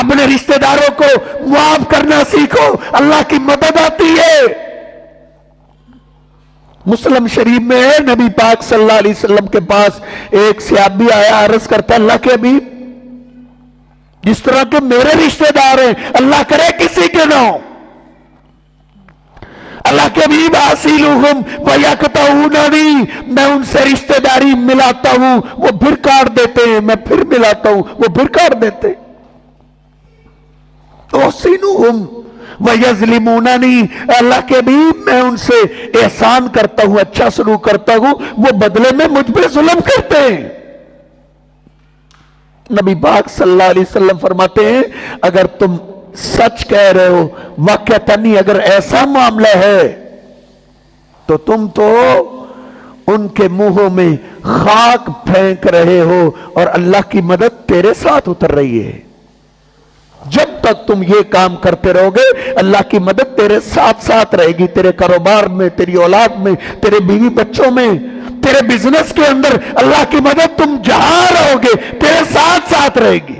اپنے رشتہ داروں کو معاف کرنا سیکھو، اللہ کی مدد آتی ہے۔ مسلم شریف میں ہے، نبی پاک صلی اللہ علیہ وسلم کے پاس ایک صحابی آیا، عرض کرتا اللہ کے حبیب جس طرح کے میرے رشتہ دار ہیں اللہ کرے کسی کے نہ ہو، اللہ کے حبیب آسیلوہم ویقطعوننی، میں ان سے رشتہ داری ملاتا ہوں وہ پھر کاٹ دیتے ہیں، میں پھر ملاتا ہوں وہ پھر کاٹ دیتے ہیں۔ احسنوہم ویظلموننی، اللہ کے حبیب میں ان سے احسان کرتا ہوں، اچھا سلوک کرتا ہوں، وہ بدلے میں مجھ پہ ظلم کرتے ہیں۔ نبی پاک صلی اللہ علیہ وسلم فرماتے ہیں اگر تم سچ کہہ رہے ہو، واقعتاً اگر ایسا معاملہ ہے تو تم تو ان کے منہوں میں خاک پھینک رہے ہو اور اللہ کی مدد تیرے ساتھ اتر رہی ہے۔ جب تک تم یہ کام کرتے رہو گے اللہ کی مدد تیرے ساتھ ساتھ رہے گی، تیرے کاروبار میں، تیری اولاد میں، تیرے بیوی بچوں میں، تیرے بزنس کے اندر اللہ کی مدد تم جہاں رہو گے تیرے ساتھ ساتھ رہے گی۔